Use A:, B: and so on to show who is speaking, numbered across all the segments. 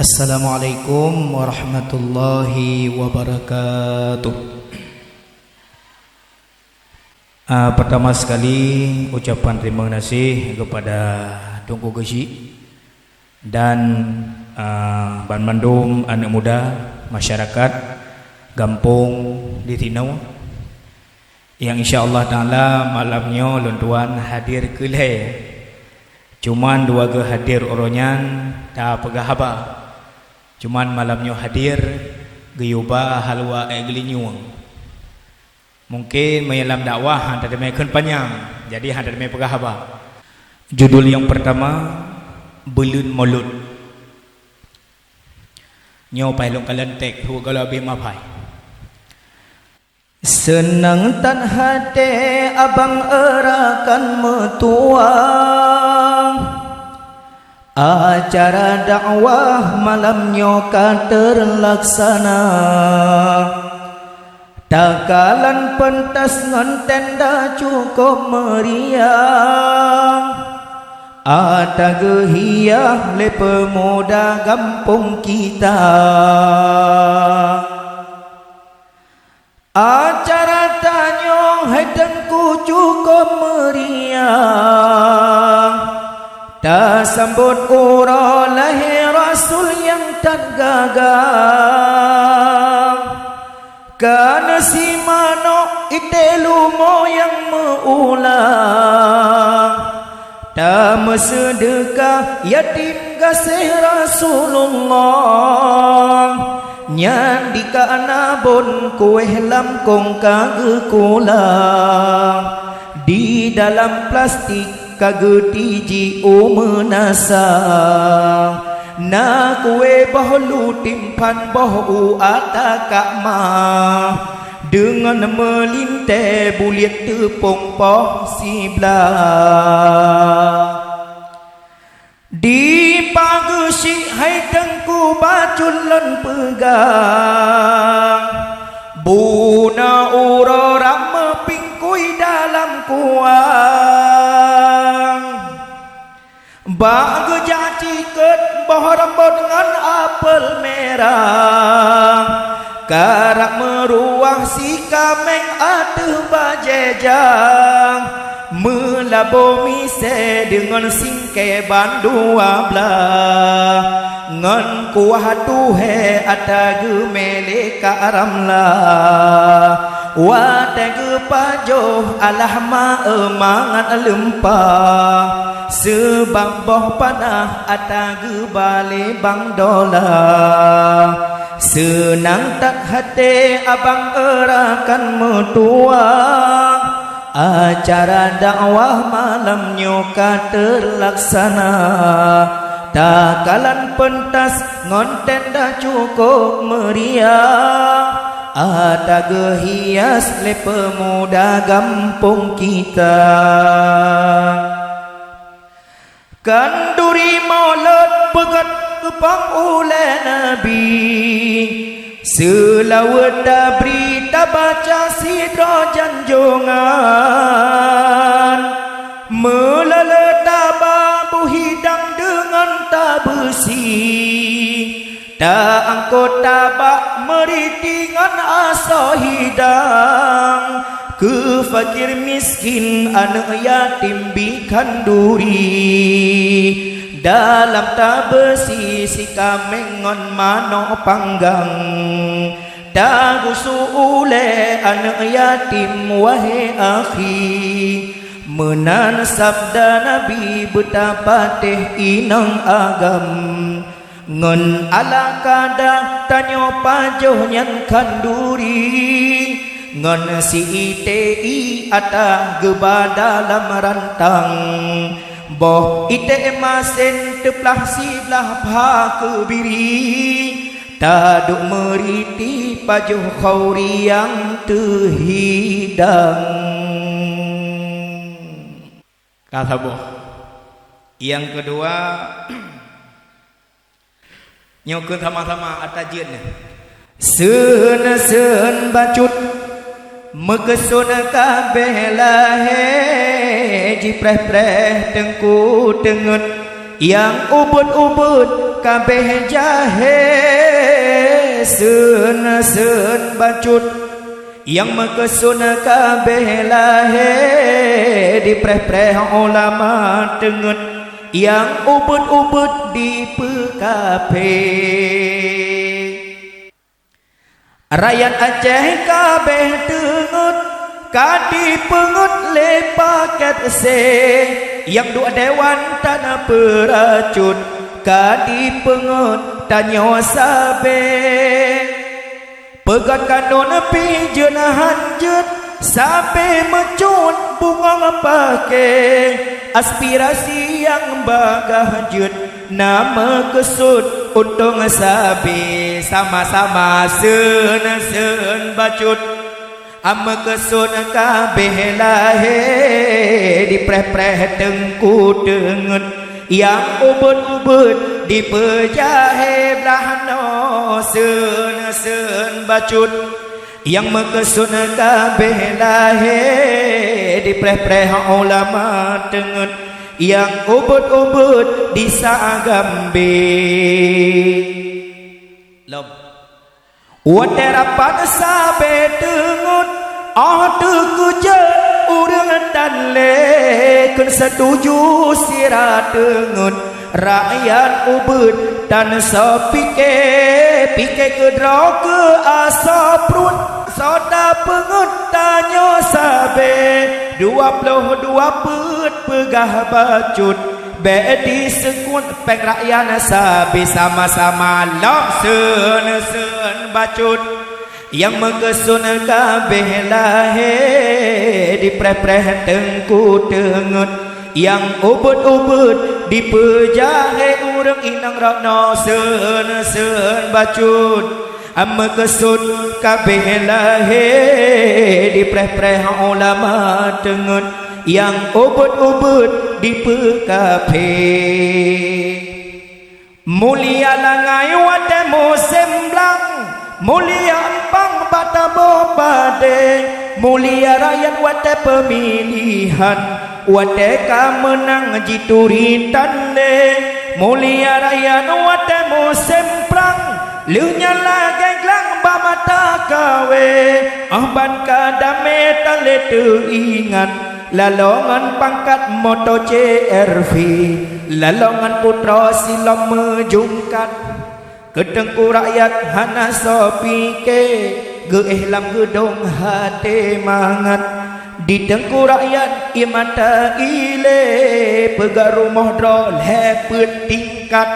A: Assalamualaikum warahmatullahi wabarakatuh. Pertama sekali ucapan terima kasih kepada Tunku Gesi dan Bandung anak muda masyarakat Gampung di Tinau yang insyaAllah ta'ala malamnya lontuan hadir ke leh. Cuman dua ke hadir oronyan tak pegah haba. Cuman malamnya hadir geyuba halwa gelinyung. Mungkin menyelam dakwah hantar demi panjang. Jadi hantar demi pegah haba. Judul yang pertama Belun Mulut. Nyo pai long kalentek hu kalau be mapai. Senang tan hati abang erakan metuang acara dakwah malamnya kan terlaksana. Takalan pentas ngan tenda cukup meriah. Ada gehiah le pemuda kampung kita. Acara tanyong haidengku cukup meriah. Tak sambut ura lahir Rasul yang tak gagal. Karena si mano itelu moyang meulang. Tak mesedekah yatim kasih Rasulullah. Nyan di kana bon kueh lamkong kage kulang. Di dalam plastik kage tiji umenasa. Na kue bahlu timpan bahu ataka ma. Dengan melinte buliat tepung poh siblah. Di pagi si haidengku baculan pegang. Buna urorang mepingkui dalam kuang. Bagi jaciket bahwa rambut dengan apel merah. Karak meruah si kameng atuh bajejang. Melabomi se dengan singke bandua belah. Ngan kuah tuhe atagu mele karamlah. Watagu pajoh alah ma emangat lempah. Sebab boh panah atagu bale bang dola. Senang tak hati abang erakan metuang. Acara dakwah malamnya terlaksana. Takalan pentas ngonten dah cukup meriah. Ada gehias le pemuda kampung kita. Kanduri maulad pegat kepang oleh Nabi. Selawat berita baca sidra janjongan. Melala tababu hidang dengan tabesi. Tak angkot tabak meritingan asa hidang. Ke fakir miskin anak yatim bikan duri. Dalam tabesi si kamengon mano panggang. Dagusu ule anak yatim wahai akhi. Menan sabda Nabi betapa teh inang agam. Ngon ala kada tanyo pajoh nyan kanduri. Ngon si itei ata geba dalam rantang. Boh ite emasen teplah siblah pakebiri. Taduk meriti pajuh khauri yang terhidang. Kata boh. Yang kedua nyokun sama-sama atajin. Sen bacut megesun kabeh lahe jipreh-preh tengku tengen yang ubud-ubud kabeh jahe seun bacut yang mekesun kabeh lahe dipreh-preh ulama tenget yang ubud-ubud di pekape rakyat Aceh kabeh tenget kadi pengut le paket se yang dua dewan tanah peracun kadi pengut tanyo sabe pegat kanon pijeun hanjeut sabe mecut bunga pake aspirasi yang bagahjeut nama kesud untung sabe sama-sama seun bacut ama kesud kabeh lahe dipreh-preh tengku tenget yang ubud-ubud dipejahe belahno seun bacut yang mekesud kabeh lahe dipreh-preh ulama tenget yang ubud-ubud disagambe lom waterapan sabe tengut ade kejet urang tanle kun setuju sira tengut rakyat ubud dan sepike pike kedro ke asa perut soda pengut tanyo sabe 22 pet pegah bacut be di sekut pek rakyat sabe sama-sama lom seun bacut yang mekesun kabeh lahe dipreh-preh tengku tenget yang ubud-ubud dipejahe urang inang rokno seun bacut amma kesud kabeh lahe dipreh-preh ulama tenget yang ubud-ubud dipekape mulia langai wate musim blang mulia empang bata bobade mulia rakyat wate pemilihan wate kamenang jituritan le mulia rakyat wate musim perang lunya lagi glang bamata kawe ahban kadame tale teingat lalongan pangkat moto CRV lalongan putra silam mejungkat kedengku rakyat hana sopike geehlam gedong hati mangat di dengku rakyat imata ile pegar rumah drol hepet tingkat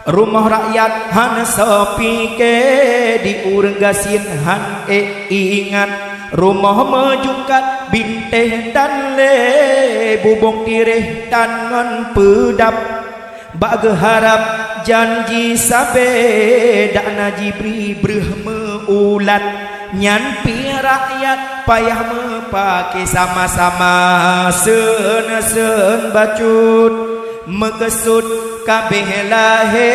A: rumah rakyat hana sopike di urang gasin han ingat rumah mejungkat binteh dan le bubong tireh tangan pedap bak harap janji sabe dak najibri breh meulat nyampi rakyat payah mepake sama-sama seun bacut megesud kabeh lahe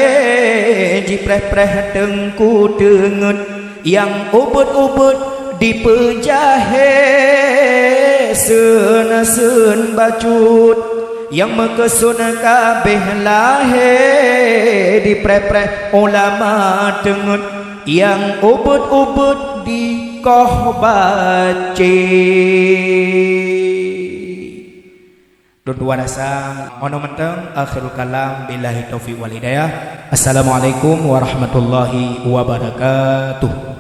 A: jipreh-preh tengku tenget yang ubud-ubud dipejahe seun bacut yang mekesun kabeh lahe dipreh-preh ulama tenget yang ubud-ubud di koh bace dua rasa ono menteng akhirul kalam billahi taufiq wal hidayah. Assalamualaikum warahmatullahi wabarakatuh.